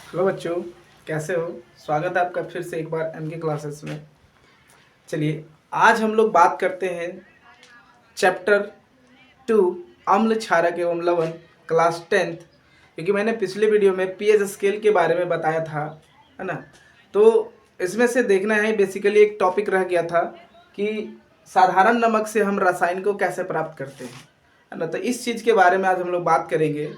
Hello बच्चों, कैसे हो। स्वागत है आपका फिर से एक बार एम के क्लासेस में। चलिए, आज हम लोग बात करते हैं चैप्टर 2 अम्ल क्षारक एवं लवण, क्लास 10th। क्योंकि मैंने पिछले वीडियो में पीएच स्केल के बारे में बताया था, है ना। तो इसमें से देखना है, बेसिकली एक टॉपिक रह गया था कि साधारण नमक से हम रसायन को कैसे प्राप्त करते हैं, है ना। तो इस चीज़ के बारे में आज हम लोग बात करेंगे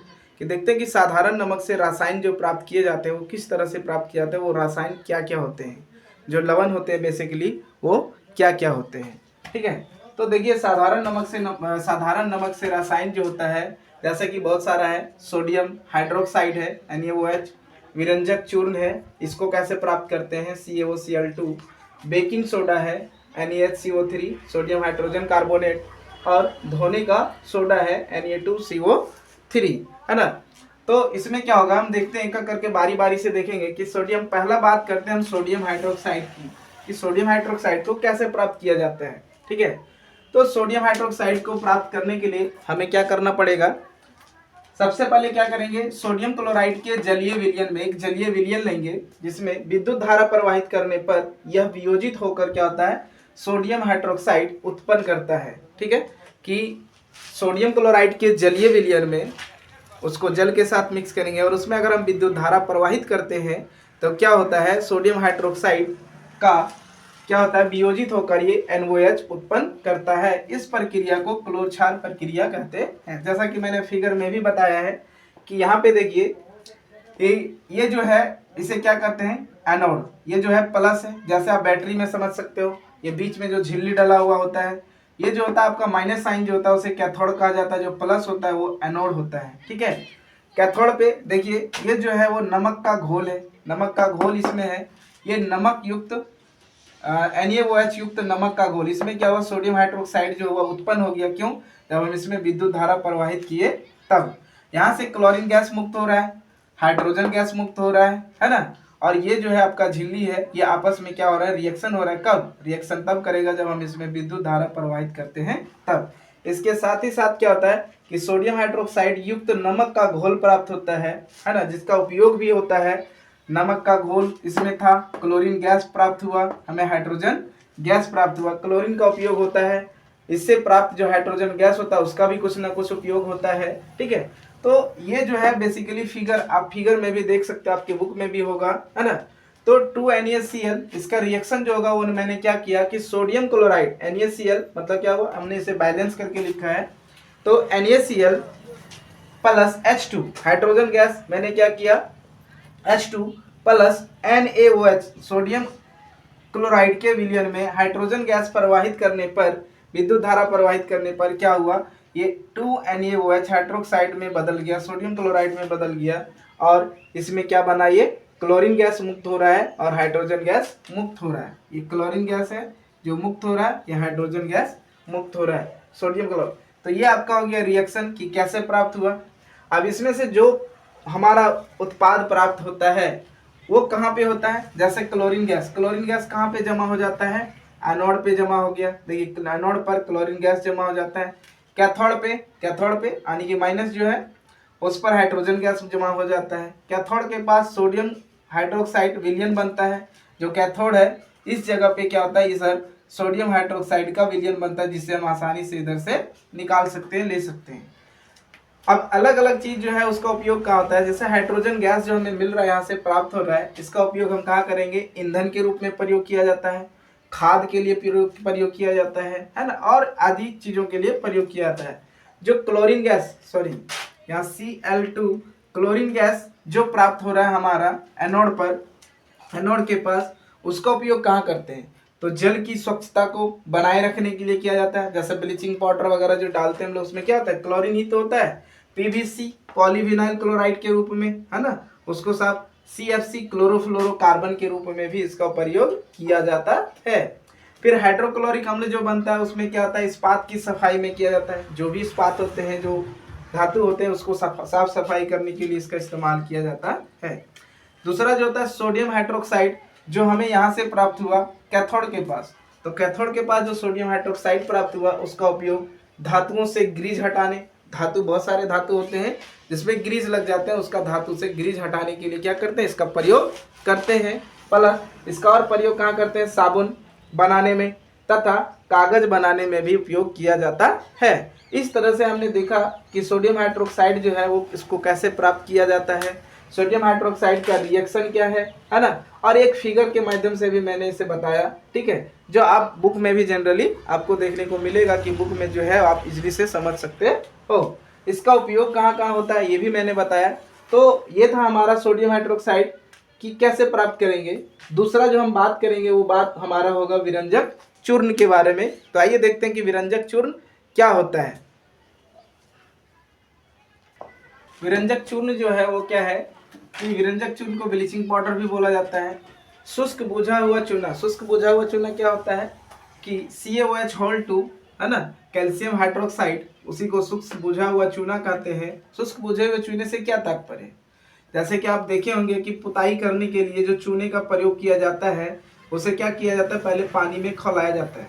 कि देखते हैं कि साधारण नमक से रासायन जो प्राप्त किए जाते हैं वो किस तरह से प्राप्त किए जाते हैं, वो रासायन क्या क्या होते हैं, जो लवण होते हैं बेसिकली वो क्या क्या होते हैं। ठीक है। तो देखिए, साधारण नमक से रसायन जो होता है, जैसे कि बहुत सारा है। सोडियम हाइड्रोक्साइड है NaOH, विरंजक चूर्ण है, इसको कैसे प्राप्त करते हैं CaOCl2। बेकिंग सोडा है NaHCO3, सोडियम हाइड्रोजन कार्बोनेट, और धोने का सोडा है Na2CO3, है ना। तो इसमें क्या होगा, हम देखते हैं एक एक करके बारी बारी से देखेंगे कि सोडियम, पहला बात करते हैं हम सोडियम हाइड्रोक्साइड की, कि सोडियम हाइड्रोक्साइड को कैसे प्राप्त किया जाता है। ठीक है। तो सोडियम हाइड्रोक्साइड को प्राप्त करने के लिए हमें क्या करना पड़ेगा, सबसे पहले क्या करेंगे, सोडियम क्लोराइड के जलीय विलयन में एक जलीय विलयन लेंगे, जिसमें विद्युत धारा प्रवाहित करने पर यह वियोजित होकर क्या होता है, सोडियम हाइड्रोक्साइड उत्पन्न करता है। ठीक है, कि सोडियम क्लोराइड के जलीय विलयन में उसको जल के साथ मिक्स करेंगे और उसमें अगर हम विद्युत धारा प्रवाहित करते हैं तो क्या होता है, सोडियम हाइड्रोक्साइड का क्या होता है, वियोजित होकर ये NaOH उत्पन्न करता है। इस प्रक्रिया को क्लोरक्षार प्रक्रिया कहते हैं। जैसा कि मैंने फिगर में भी बताया है कि यहाँ पे देखिए, ये जो है इसे क्या कहते हैं, एनोड। ये जो है प्लस है, जैसे आप बैटरी में समझ सकते हो, ये बीच में जो झिल्ली डला हुआ होता है, ये जो होता है आपका माइनस साइन जो होता है उसे कैथोड कहा जाता है, जो प्लस होता है वो एनोड होता है। ठीक है। कैथोड पे देखिए, ये जो है वो नमक का घोल है, नमक का घोल इसमें है, ये नमक युक्त NaOH युक्त नमक का घोल। इसमें क्या हुआ, सोडियम हाइड्रोक्साइड जो हुआ उत्पन्न हो गया। क्यों, जब हम इसमें विद्युत धारा प्रवाहित किए तब। यहाँ से क्लोरीन गैस मुक्त हो रहा है, हाइड्रोजन गैस मुक्त हो रहा है ना। और ये जो है आपका झिल्ली है, ये आपस में क्या हो रहा है, रिएक्शन हो रहा है। कब रिएक्शन, तब करेगा जब हम इसमें विद्युत धारा प्रवाहित करते हैं तब। इसके साथ ही साथ क्या होता है कि सोडियम हाइड्रोक्साइड युक्त नमक का घोल प्राप्त होता है ना, जिसका उपयोग भी होता है। नमक का घोल इसमें था, क्लोरीन गैस प्राप्त हुआ, हमें हाइड्रोजन गैस प्राप्त हुआ, क्लोरीन का उपयोग होता है। इससे प्राप्त जो हाइड्रोजन गैस होता है उसका भी कुछ ना कुछ उपयोग होता है। ठीक है। तो ये जो है बेसिकली फिगर, आप फिगर में भी देख सकते हो, आपके बुक में भी होगा, है ना। तो 2NaCl, इसका रिएक्शन जो होगा वो मैंने क्या किया कि सोडियम क्लोराइड NaCl मतलब क्या हुआ, हमने इसे बैलेंस करके लिखा है। तो NaCl plus H2, hydrogen gas, मैंने क्या किया, H2 plus NaOH, sodium chloride के विलयन में हाइड्रोजन गैस प्रवाहित करने पर, विद्युत धारा प्रवाहित करने पर क्या हुआ, ये 2NaOH हाइड्रोक्साइड में बदल गया, सोडियम क्लोराइड में बदल गया, और इसमें क्या बना, ये क्लोरीन गैस मुक्त हो रहा है और हाइड्रोजन गैस मुक्त हो रहा है। ये क्लोरीन गैस है जो मुक्त हो रहा है, ये हाइड्रोजन गैस मुक्त हो रहा है, सोडियम क्लोराइड। तो ये आपका हो गया रिएक्शन कि कैसे प्राप्त हुआ। अब इसमें से जो हमारा उत्पाद प्राप्त होता है वो कहाँ पे होता है, जैसे क्लोरीन गैस, क्लोरीन गैस कहाँ पे जमा हो जाता है, एनोड पे जमा हो गया। देखिए, एनोड पर क्लोरीन गैस जमा हो जाता है। कैथोड पे यानी कि माइनस जो है उस पर हाइड्रोजन गैस जमा हो जाता है। कैथोड के पास सोडियम हाइड्रोक्साइड विलयन बनता है, जो कैथोड है इस जगह पे क्या होता है, इधर सोडियम हाइड्रोक्साइड का विलयन बनता है, जिससे हम आसानी से इधर से निकाल सकते हैं, ले सकते हैं। अब अलग अलग चीज जो है उसका उपयोग कहाँ होता है, जैसे हाइड्रोजन गैस जो हमें मिल रहा है, यहाँ से प्राप्त हो रहा है, इसका उपयोग हम कहाँ करेंगे, ईंधन के रूप में प्रयोग किया जाता है, खाद के लिए प्रयोग किया जाता है ना, और आदि चीजों के लिए प्रयोग किया जाता है। जो क्लोरीन गैस, सॉरी यहाँ Cl2, क्लोरीन गैस जो प्राप्त हो रहा है हमारा एनोड पर, एनोड के पास, उसका उपयोग कहाँ करते हैं, तो जल की स्वच्छता को बनाए रखने के लिए किया जाता है। जैसे ब्लीचिंग पाउडर वगैरह जो डालते हैं हम लोग, उसमें क्या होता है, क्लोरीन ही तो होता है। PVC पॉलीविनाइल क्लोराइड के रूप में, है ना, उसको साफ CFC क्लोरोफ्लोरोकार्बन के रूप में भी इसका प्रयोग किया जाता है। फिर हाइड्रोक्लोरिक अम्ल जो बनता है उसमें क्या होता है, इस्पात की सफाई में किया जाता है। जो भी इस्पात होते हैं, जो धातु होते हैं, उसको साफ सफाई करने के लिए इसका इस्तेमाल किया जाता है। दूसरा जो होता है सोडियम हाइड्रोक्साइड, जो हमें यहाँ से प्राप्त हुआ कैथोड के पास। तो कैथोड के पास जो सोडियम हाइड्रोक्साइड प्राप्त हुआ उसका उपयोग धातुओं से ग्रीज हटाने, धातु, बहुत सारे धातु होते हैं जिसमें ग्रीस लग जाते हैं, उसका धातु से ग्रीस हटाने के लिए क्या करते हैं, इसका प्रयोग करते हैं। प्लस इसका और प्रयोग कहाँ करते हैं, साबुन बनाने में तथा कागज बनाने में भी उपयोग किया जाता है। इस तरह से हमने देखा कि सोडियम हाइड्रोक्साइड जो है वो इसको कैसे प्राप्त किया जाता है, सोडियम हाइड्रोक्साइड का रिएक्शन क्या है ना, और एक फिगर के माध्यम से भी मैंने इसे बताया, ठीक है, जो आप बुक में भी जनरली आपको देखने को मिलेगा कि बुक में जो है आप इजली से समझ सकते हो। इसका उपयोग कहाँ कहाँ होता है ये भी मैंने बताया। तो ये था हमारा सोडियम हाइड्रोक्साइड की कैसे प्राप्त करेंगे। दूसरा जो हम बात करेंगे वो बात हमारा होगा विरंजक चूर्ण के बारे में। तो आइए देखते हैं कि विरंजक चूर्ण क्या होता है। विरंजक चूर्ण जो है वो क्या है कि विरंजक चूर्ण को ब्लीचिंग पाउडर भी बोला जाता है। शुष्क बुझा हुआ चूना, शुष्क बुझा हुआ चूना क्या होता है कि CaOH2 है ना, कैल्शियम हाइड्रोक्साइड, उसी को शुष्क बुझा हुआ चूना कहते हैं। शुष्क बुझे हुए चूने से क्या तात्पर्य है, जैसे कि आप देखे होंगे कि पुताई करने के लिए जो चूने का प्रयोग किया जाता है उसे क्या किया जाता है, पहले पानी में खौलाया जाता है।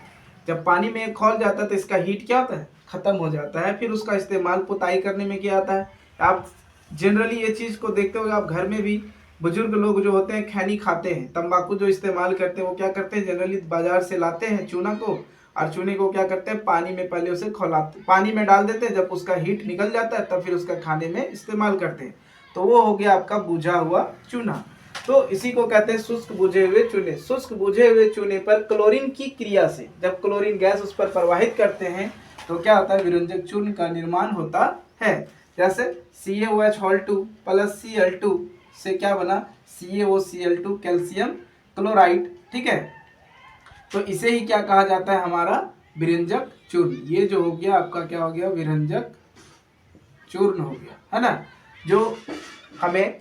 जब पानी में खौल जाता है तो इसका हीट क्या होता है, खत्म हो जाता है। फिर उसका इस्तेमाल पुताई करने में किया जाता है। आप जनरली ये चीज़ को देखते हो, आप घर में भी बुजुर्ग लोग जो होते हैं खैनी खाते हैं, तंबाकू जो इस्तेमाल करते हैं वो क्या करते हैं, जनरली बाजार से लाते हैं चूना को, और चूने को क्या करते हैं, पानी में पहले उसे खौलाते, पानी में डाल देते हैं, जब उसका हीट निकल जाता है तब फिर उसका खाने में इस्तेमाल करते हैं। तो वो हो गया आपका बुझा हुआ चूना। तो इसी को कहते हैं शुष्क बुझे हुए चूने। शुष्क बुझे हुए चूने पर क्लोरीन की क्रिया से जब क्लोरीन गैस उस पर प्रवाहित करते हैं तो क्या होता है, विरंजक चूर्ण का निर्माण होता है। जैसे CaOH2 प्लस Cl2 से क्या बना, CaOCl2 कैल्शियम क्लोराइड, ठीक है। तो इसे ही क्या कहा जाता है, हमारा विरंजक चूर्ण। ये जो हो गया आपका क्या हो गया, विरंजक चूर्ण हो गया, है ना, जो हमें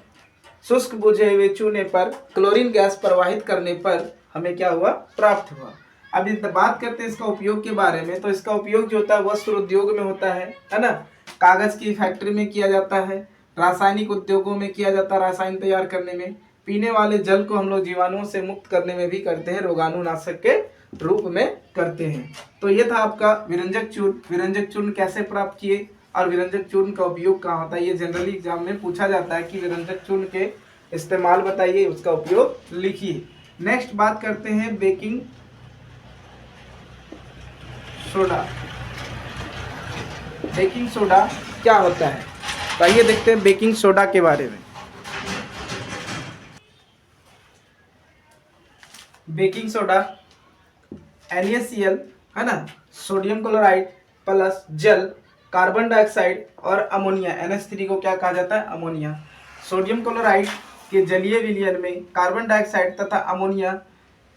शुष्क बुझे हुए चूने पर क्लोरीन गैस प्रवाहित करने पर हमें क्या हुआ, प्राप्त हुआ। अब बात करते हैं इसका उपयोग के बारे में। तो इसका उपयोग जो होता है वस्त्र उद्योग में होता है ना, कागज की फैक्ट्री में किया जाता है, रासायनिक उद्योगों में किया जाता है, रसायन तैयार करने में, पीने वाले जल को हम लोग जीवाणुओं से मुक्त करने में भी करते हैं, रोगाणुनाशक के रूप में करते हैं। तो ये था आपका विरंजक चूर्ण। विरंजक चूर्ण कैसे प्राप्त किए और विरंजक चूर्ण का उपयोग कहाँ होता है, ये जनरली एग्जाम में पूछा जाता है कि विरंजक चूर्ण के इस्तेमाल बताइए, उसका उपयोग लिखिए। नेक्स्ट बात करते हैं बेकिंग सोडा। बेकिंग सोडा क्या होता है, तो आइए देखते हैं बेकिंग सोडा के बारे में। बेकिंग सोडा NaCl है ना, सोडियम क्लोराइड प्लस जल, कार्बन डाइऑक्साइड और अमोनिया, NH3 को क्या कहा जाता है, अमोनिया। सोडियम क्लोराइड के जलीय विलयन में कार्बन डाइऑक्साइड तथा अमोनिया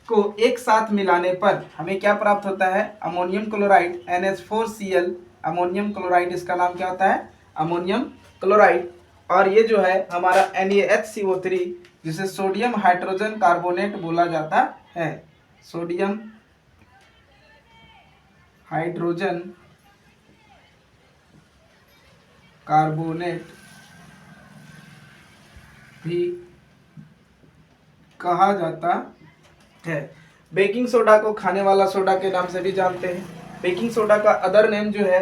को एक साथ मिलाने पर हमें क्या प्राप्त होता है, ammonium chloride NH4Cl। Ammonium chloride इसका नाम क्या होता है, अमोनियम क्लोराइड। और ये जो है हमारा NaHCO3 जिसे सोडियम हाइड्रोजन कार्बोनेट बोला जाता है, सोडियम हाइड्रोजन कार्बोनेट भी कहा जाता है। बेकिंग सोडा को खाने वाला सोडा के नाम से भी जानते हैं। बेकिंग सोडा का अदर नेम जो है,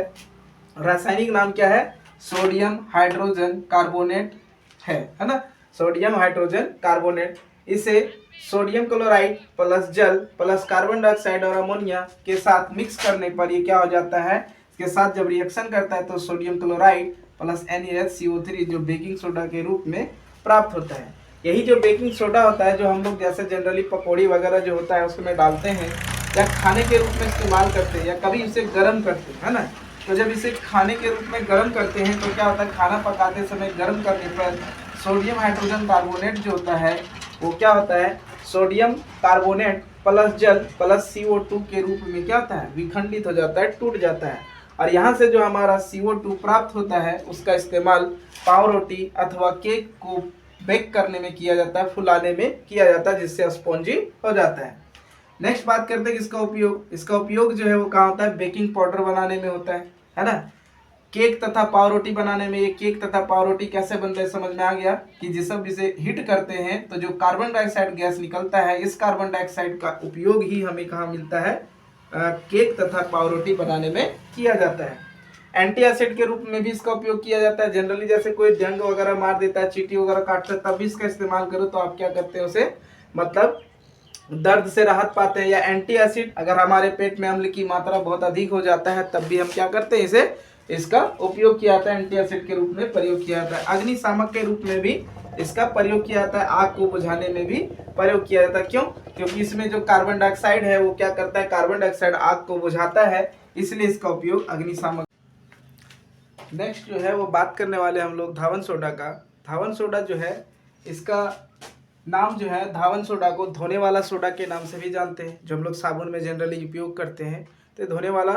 रासायनिक नाम क्या है, सोडियम हाइड्रोजन कार्बोनेट है ना, सोडियम हाइड्रोजन कार्बोनेट। इसे सोडियम क्लोराइड प्लस जल प्लस कार्बन डाइऑक्साइड और अमोनिया के साथ मिक्स करने पर ये क्या हो जाता है, इसके साथ जब रिएक्शन करता है तो सोडियम क्लोराइड प्लस NaHCO3 जो बेकिंग सोडा के रूप में प्राप्त होता है। यही जो बेकिंग सोडा होता है जो हम लोग जैसे जनरली पकौड़ी वगैरह जो होता है उसमें डालते हैं या खाने के रूप में इस्तेमाल करते हैं या कभी इसे गर्म करते हैं, है ना। तो जब इसे खाने के रूप में गर्म करते हैं तो क्या होता है, खाना पकाते समय गर्म करने पर सोडियम हाइड्रोजन कार्बोनेट जो होता है वो क्या होता है, सोडियम कार्बोनेट प्लस जल प्लस CO2 के रूप में क्या होता है, विखंडित हो जाता है, टूट जाता है। और यहाँ से जो हमारा CO2 प्राप्त होता है उसका इस्तेमाल पाव रोटी अथवा केक को बेक करने में किया जाता है, फुलाने में किया जाता है, जिससे स्पॉन्जी हो जाता है। नेक्स्ट बात करते हैं कि इसका उपयोग, इसका उपयोग जो है वो कहाँ होता है, बेकिंग पाउडर बनाने में होता है ना। केक तथा पाव रोटी बनाने में, ये केक तथा पाव रोटी कैसे बनता है समझ में आ गया कि जिस सब इसे हीट करते हैं तो जो कार्बन डाइऑक्साइड गैस निकलता है, इस कार्बन डाइऑक्साइड का उपयोग ही हमें कहाँ मिलता है, केक तथा पाव रोटी बनाने में किया जाता है। एंटी एसिड के रूप में भी इसका उपयोग किया जाता है। जनरली जैसे कोई डंग वगैरह मार देता है, चींटी वगैरह काटता है, तब भी इसका इस्तेमाल करो तो आप क्या करते हैं उसे, मतलब दर्द से राहत पाते हैं। या एंटी एसिड, अगर हमारे पेट में अम्ल की मात्रा बहुत अधिक हो जाता है तब भी हम क्या करते हैं, इसे इसका उपयोग किया जाता है, एंटी एसिड के रूप में प्रयोग किया जाता है। अग्निशामक के रूप में भी इसका प्रयोग किया जाता है, आग को बुझाने में भी प्रयोग किया जाता है। क्यों? क्योंकि इसमें जो कार्बन डाइऑक्साइड है वो क्या करता है, कार्बन डाइऑक्साइड आग को बुझाता है, इसलिए इसका उपयोग अग्निशामक। नेक्स्ट जो है वो बात करने वाले हम लोग धावन सोडा का। धावन सोडा जो है, इसका नाम जो है, धावन सोडा को धोने वाला सोडा के नाम से भी जानते हैं, जो हम लोग साबुन में जनरली उपयोग करते हैं, तो धोने वाला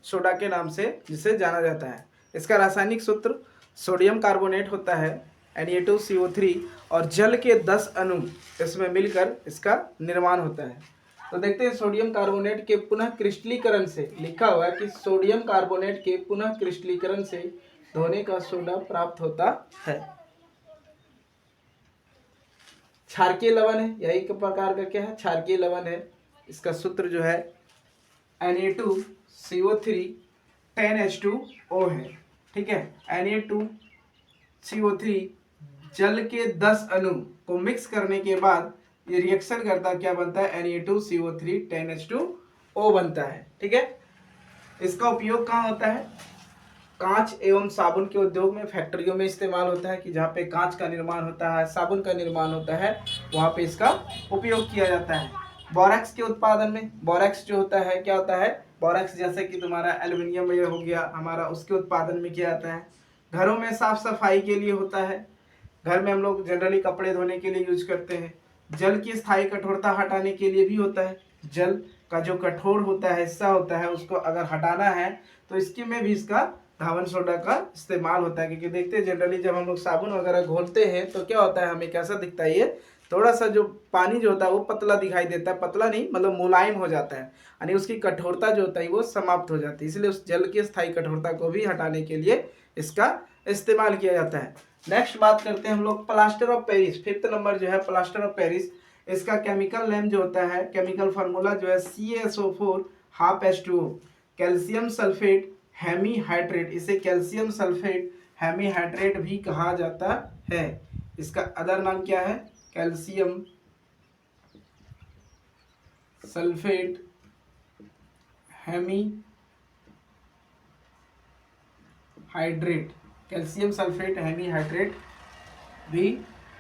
सोडा के नाम से जिसे जाना जाता है। इसका रासायनिक सूत्र सोडियम कार्बोनेट होता है Na2CO3 और जल के 10 अणु इसमें मिलकर इसका निर्माण होता है। तो देखते हैं सोडियम कार्बोनेट के पुनः क्रिस्टलीकरण से, लिखा हुआ है कि सोडियम कार्बोनेट के पुनः क्रिस्टलीकरण से धोने का सोडा प्राप्त होता है। क्षारकीय लवण है, यही एक प्रकार का क्या है, क्षारकीय लवण है। इसका सूत्र जो है Na2CO3 10H2O है। ठीक है, Na2CO3 जल के 10 अणु को मिक्स करने के बाद ये रिएक्शन करता क्या बनता है, Na2CO3 10H2O बनता है। ठीक है, इसका उपयोग कहाँ होता है, कांच एवं साबुन के उद्योग में, फैक्ट्रियों में इस्तेमाल होता है कि जहाँ पे कांच का निर्माण होता है, साबुन का निर्माण होता है, वहाँ पे इसका उपयोग किया जाता है। बोरैक्स के उत्पादन में, बोरैक्स जो होता है क्या होता है, बोरैक्स जैसे कि तुम्हारा एल्युमिनियम ये हो गया हमारा, उसके उत्पादन में किया जाता है। घरों में साफ सफाई के लिए होता है, घर में हम लोग जनरली कपड़े धोने के लिए यूज करते हैं। जल की स्थायी कठोरता हटाने के लिए भी होता है, जल का जो कठोर होता है हिस्सा होता है उसको अगर हटाना है तो इसके में भी इसका धावन सोडा का इस्तेमाल होता है। क्योंकि देखते हैं जनरली जब हम लोग साबुन वगैरह घोलते हैं तो क्या होता है, हमें कैसा दिखता है, ये थोड़ा सा जो पानी जो होता है वो पतला दिखाई देता है, पतला नहीं मतलब मुलायम हो जाता है, यानी उसकी कठोरता जो होता है वो समाप्त हो जाती है। इसलिए उस जल की स्थायी कठोरता को भी हटाने के लिए इसका इस्तेमाल किया जाता है। नेक्स्ट बात करते हैं हम लोग plaster of Paris. 5th number जो है प्लास्टर ऑफ पेरिस, इसका केमिकल नेम जो होता है, केमिकल फार्मूला जो है CaSO4 12H2O, calcium sulphate hemihydrate, इसे कैल्शियम सल्फेट हेमीहाइड्रेट भी कहा जाता है। इसका अदर नाम क्या है, calcium sulphate hemihydrate, calcium sulphate hemihydrate भी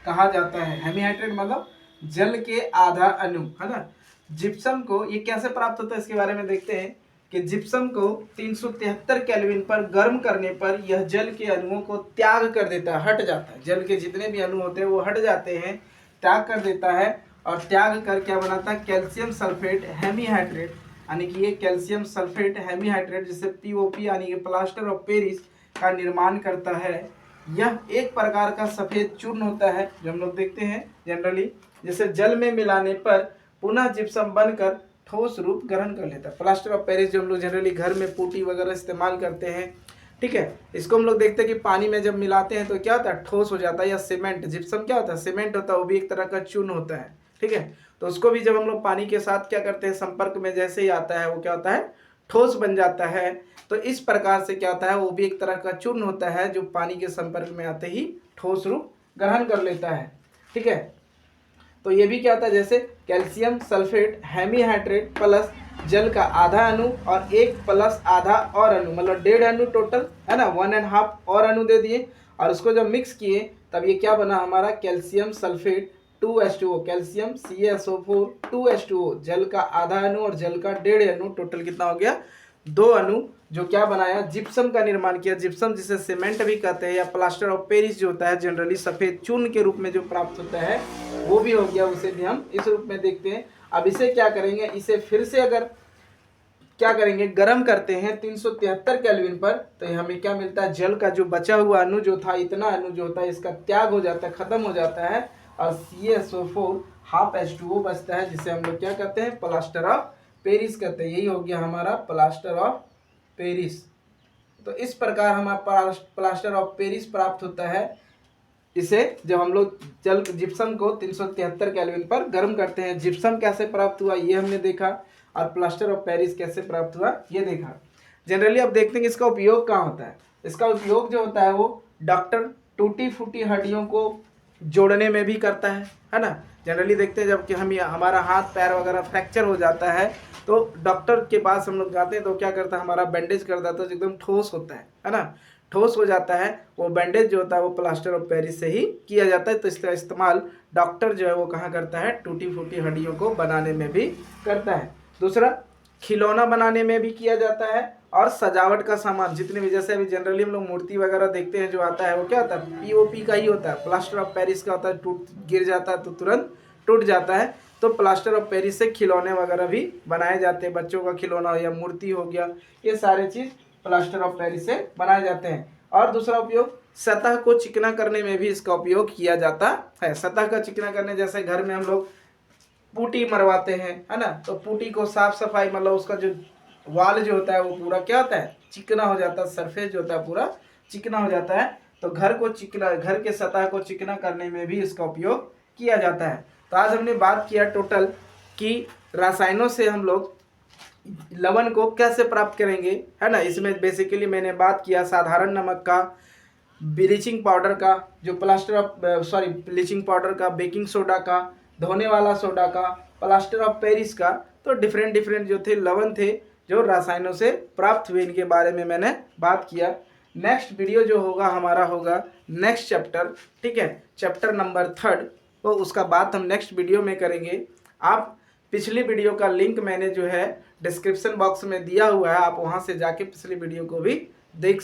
कहा जाता है। हेमीहाइड्रेट मतलब जल के आधा अणु, है ना। जिप्सम को ये कैसे प्राप्त होता है इसके बारे में देखते हैं कि जिप्सम को 373 केल्विन पर गर्म करने पर यह जल के अणुओं को त्याग कर देता है, हट जाता है। जल के जितने भी अणु होते हैं वो हट जाते हैं, त्याग कर देता है, और त्याग कर क्या बनाता है, कैल्शियम सल्फेट हेमीहाइड्रेट, यानी कि ये कैल्शियम सल्फेट हेमीहाइड्रेट जिसे POP यानी कि प्लास्टर ऑफ पेरिस का निर्माण करता है। यह एक प्रकार का सफेद चूर्ण होता है जो हम लोग देखते हैं जनरली, जिसे जल में मिलाने पर पुनः जिप्सम बनकर ठोस रूप ग्रहण कर लेता है। प्लास्टर ऑफ पेरिस जो हम लोग जनरली घर में पुट्टी वगैरह इस्तेमाल करते हैं, ठीक है, इसको हम लोग देखते हैं कि पानी में जब मिलाते हैं तो क्या होता है, ठोस हो जाता है। या सीमेंट, जिप्सम क्या होता है, सीमेंट होता है, वो भी एक तरह का चूर्ण होता है। ठीक है, तो उसको भी जब हम लोग पानी के साथ क्या करते हैं, संपर्क में जैसे ही आता है वो क्या होता है, ठोस बन जाता है। तो इस प्रकार से क्या होता है, वो भी एक तरह का चूर्ण होता है जो पानी के संपर्क में आते ही ठोस रूप ग्रहण कर लेता है। ठीक है, तो ये भी क्या होता है, जैसे कैल्शियम सल्फेट हेमीहाइड्रेट प्लस जल का आधा अणु और 1 प्लस आधा और अणु, मतलब 1.5 अणु टोटल, है ना, 1.5 और अणु दे दिए, और उसको जब मिक्स किए तब ये क्या बना हमारा, calcium sulphate 2H2O, calcium CaSO4 2H2O, जल का आधा अणु और जल का 1.5 अणु, टोटल कितना हो गया, 2 अणु, जो क्या बनाया, जिप्सम का निर्माण किया। जिप्सम जिसे सीमेंट भी कहते हैं, या प्लास्टर ऑफ पेरिस जो होता है जनरली सफेद चूर्ण के रूप में जो प्राप्त होता है वो भी हो गया, उसे भी हम इस रूप में देखते हैं। अब इसे क्या करेंगे, इसे फिर से अगर क्या करेंगे, गर्म करते हैं 373 केल्विन पर, तो हमें क्या मिलता है, जल का जो बचा हुआ अणु जो था, इतना अणु जो होता है इसका त्याग हो जाता है, खत्म हो जाता है, और CaSO4 12H2O बचता है, जिसे हम लोग क्या कहते हैं, प्लास्टर ऑफ पेरिस कहते हैं। यही हो गया हमारा प्लास्टर ऑफ पेरिस। तो इस प्रकार हमारा प्लास्टर ऑफ पेरिस प्राप्त होता है। इसे जब हम लोग जल जिप्सम को 373 केल्विन पर गर्म करते हैं, जिप्सम कैसे प्राप्त हुआ ये हमने देखा, और प्लास्टर ऑफ पेरिस कैसे प्राप्त हुआ ये देखा। जनरली आप देखते हैं कि इसका उपयोग कहाँ होता है। इसका उपयोग जो होता है वो डॉक्टर टूटी फूटी हड्डियों को जोड़ने में भी करता है ना। जनरली देखते हैं जब कि हमारा हाथ पैर वगैरह फ्रैक्चर हो जाता है तो डॉक्टर के पास हम लोग जाते हैं तो क्या करता है, हमारा बैंडेज कर देता है, तो एकदम ठोस होता है ना, ठोस हो जाता है। वो बैंडेज जो होता है वो प्लास्टर ऑफ पेरिस से ही किया जाता है। तो इसका इस्तेमाल डॉक्टर जो है वो कहाँ करता है, टूटी फूटी हड्डियों को बनाने में भी करता है। दूसरा, खिलौना बनाने में भी किया जाता है और सजावट का सामान जितने भी, जैसे अभी जनरली हम लोग मूर्ति वगैरह देखते हैं जो आता है वो क्या होता है, पीओपी का ही होता है, प्लास्टर ऑफ पेरिस का होता है, टूट गिर जाता है तो तुरंत टूट जाता है। तो प्लास्टर ऑफ पेरिस से खिलौने वगैरह भी बनाए जाते हैं, बच्चों का खिलौना या मूर्ति हो गया, ये सारे चीज़ प्लास्टर ऑफ पेरिस से बनाए जाते हैं। और दूसरा उपयोग, सतह को चिकना करने में भी इसका उपयोग किया जाता है। सतह का चिकना करने, जैसे घर में हम लोग पुट्टी मरवाते हैं, है ना, तो पुट्टी को साफ सफाई, मतलब उसका जो वाल जो होता है वो पूरा क्या होता है, चिकना हो जाता है, सरफेस जो होता है पूरा चिकना हो जाता है। तो घर के सतह को चिकना करने में भी इसका उपयोग किया जाता है। तो आज हमने बात किया टोटल कि रसायनों से हम लोग लवण को कैसे प्राप्त करेंगे, है ना। इसमें बेसिकली मैंने बात किया साधारण नमक का, ब्लीचिंग पाउडर का, जो ब्लीचिंग पाउडर का, बेकिंग सोडा का, धोने वाला सोडा का, प्लास्टर ऑफ पेरिस का। तो डिफरेंट जो थे लवण थे जो रसायनों से प्राप्त हुए, इनके बारे में मैंने बात किया। नेक्स्ट वीडियो जो होगा हमारा होगा नेक्स्ट चैप्टर, ठीक है, चैप्टर नंबर 3, तो उसका बात हम नेक्स्ट वीडियो में करेंगे। आप पिछली वीडियो का लिंक मैंने जो है डिस्क्रिप्शन बॉक्स में दिया हुआ है, आप वहां से जाके पिछली वीडियो को भी देख